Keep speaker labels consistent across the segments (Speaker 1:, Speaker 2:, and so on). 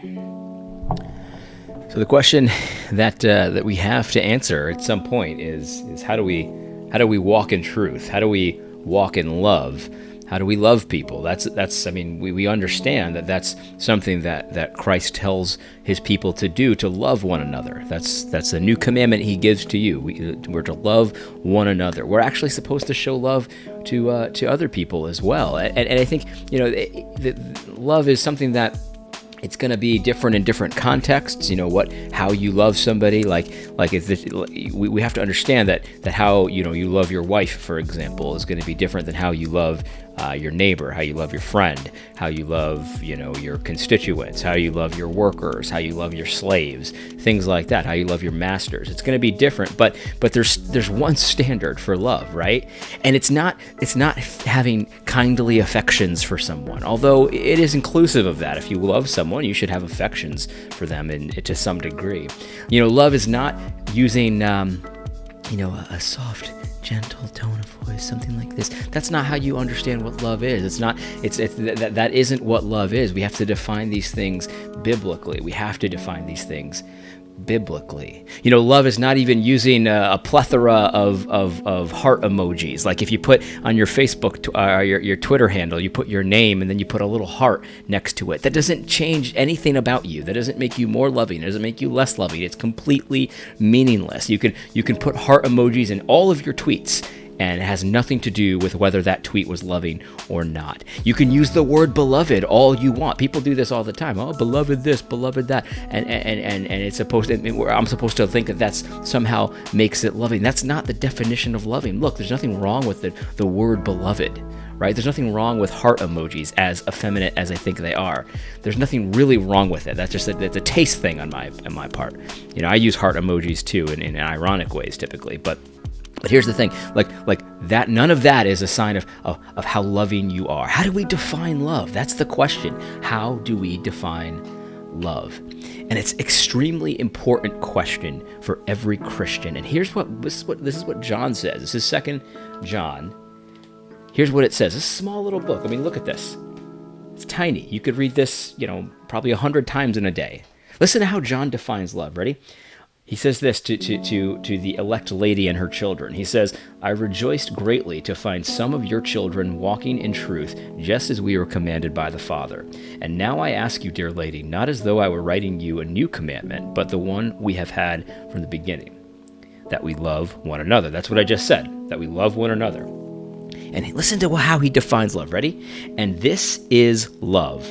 Speaker 1: So the question that we have to answer at some point is how do we walk in truth? How do we walk in love? How do we love people? That's I mean, we understand that that's something that Christ tells his people to do, to love one another. That's a new commandment he gives to you. We're to love one another. We're actually supposed to show love to other people as well. And I think, love is something that it's going to be different in different contexts. How you love somebody, we have to understand that how you love your wife, for example, is going to be different than how you love your neighbor, how you love your friend, how you love your constituents, how you love your workers, how you love your slaves, things like that, how you love your masters. It's going to be different, but there's one standard for love, right? And it's not having kindly affections for someone, although it is inclusive of that. If you love someone, you should have affections for them, and to some degree. Love is not using a soft, gentle tone of voice, something like this. That's not how you understand what love is. That isn't what love is. We have to define these things biblically. Love is not even using a plethora of heart emojis. Like if you put on your Facebook, your Twitter handle, you put your name and then you put a little heart next to it. That doesn't change anything about you. That doesn't make you more loving. It doesn't make you less loving. It's completely meaningless. You can put heart emojis in all of your tweets, and it has nothing to do with whether that tweet was loving or not. You can use the word beloved all you want. People do this all the time. Oh, beloved this, beloved that, and it's supposed to, I'm supposed to think that that's somehow makes it loving. That's not the definition of loving. Look, there's nothing wrong with the word beloved, right? There's nothing wrong with heart emojis, as effeminate as I think they are. There's nothing really wrong with it. That's just that's a taste thing on my part. I use heart emojis too in ironic ways typically, but here's the thing, like that, none of that is a sign of how loving you are. How do we define love? That's the question. How do we define love? And it's extremely important question for every Christian. And this is what John says. This is 2 John. Here's what it says. This small little book. I mean, look at this. It's tiny. You could read this, probably 100 times in a day. Listen to how John defines love. Ready? He says this to the elect lady and her children. He says, I rejoiced greatly to find some of your children walking in truth, just as we were commanded by the Father. And now I ask you, dear lady, not as though I were writing you a new commandment, but the one we have had from the beginning, that we love one another. That's what I just said, that we love one another. And listen to how he defines love. Ready? And this is love,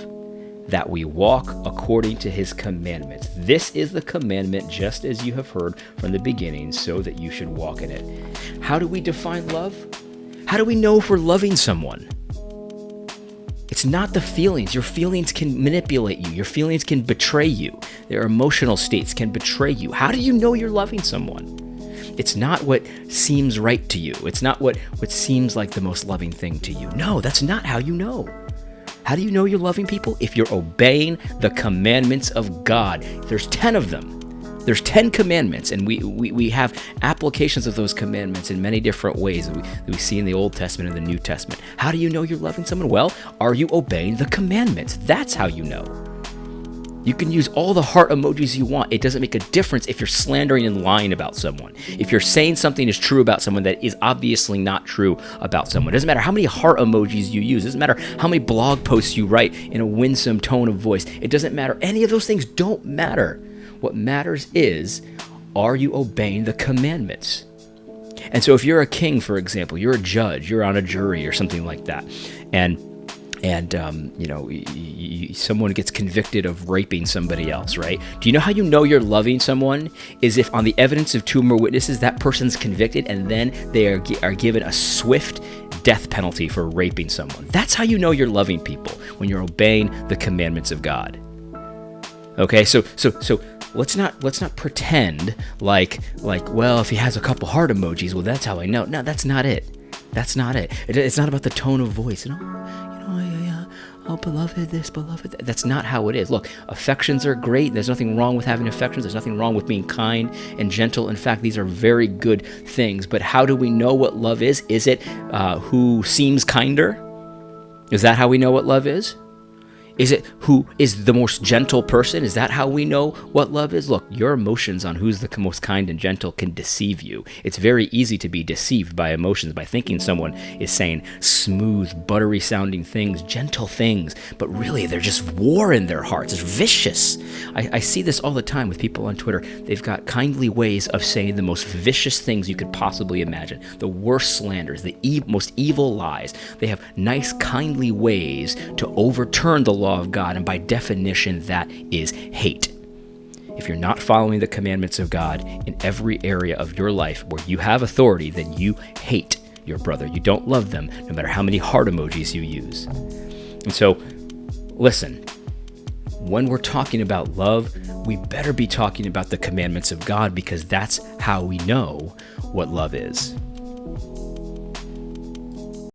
Speaker 1: that we walk according to his commandments. This is the commandment, just as you have heard from the beginning, so that you should walk in it. How do we define love? How do we know if we're loving someone? It's not the feelings. Your feelings can manipulate you. Your feelings can betray you. Their emotional states can betray you. How do you know you're loving someone? It's not what seems right to you. It's not what seems like the most loving thing to you. No, that's not how you know. How do you know you're loving people? If you're obeying the commandments of God. There's 10 of them. There's 10 commandments, and we have applications of those commandments in many different ways that we see in the Old Testament and the New Testament. How do you know you're loving someone? Well, are you obeying the commandments? That's how you know. You can use all the heart emojis you want. It doesn't make a difference if you're slandering and lying about someone. If you're saying something is true about someone that is obviously not true about someone. It doesn't matter how many heart emojis you use. It doesn't matter how many blog posts you write in a winsome tone of voice. It doesn't matter. Any of those things don't matter. What matters is, are you obeying the commandments? And so if you're a king, for example, you're a judge, you're on a jury or something like that, and someone gets convicted of raping somebody else, right? Do you know how you know you're loving someone? Is if on the evidence of 2 or more witnesses, that person's convicted and then they are given a swift death penalty for raping someone. That's how you know you're loving people, when you're obeying the commandments of God. Okay, so let's not pretend like well, if he has a couple heart emojis, well, that's how I know. No, that's not it. That's not it. It's not about the tone of voice. Oh, beloved this, beloved that. That's not how it is. Look, affections are great. There's nothing wrong with having affections. There's nothing wrong with being kind and gentle. In fact, these are very good things. But how do we know what love is? Is it who seems kinder? Is that how we know what love is? Is it who is the most gentle person? Is that how we know what love is? Look, your emotions on who's the most kind and gentle can deceive you. It's very easy to be deceived by emotions, by thinking someone is saying smooth, buttery sounding things, gentle things, but really they're just war in their hearts. It's vicious. I see this all the time with people on Twitter. They've got kindly ways of saying the most vicious things you could possibly imagine, the worst slanders, the most evil lies. They have nice, kindly ways to overturn the law of God, and by definition, that is hate. If you're not following the commandments of God in every area of your life where you have authority, then you hate your brother. You don't love them, no matter how many heart emojis you use. And so, listen, when we're talking about love, we better be talking about the commandments of God, because that's how we know what love is.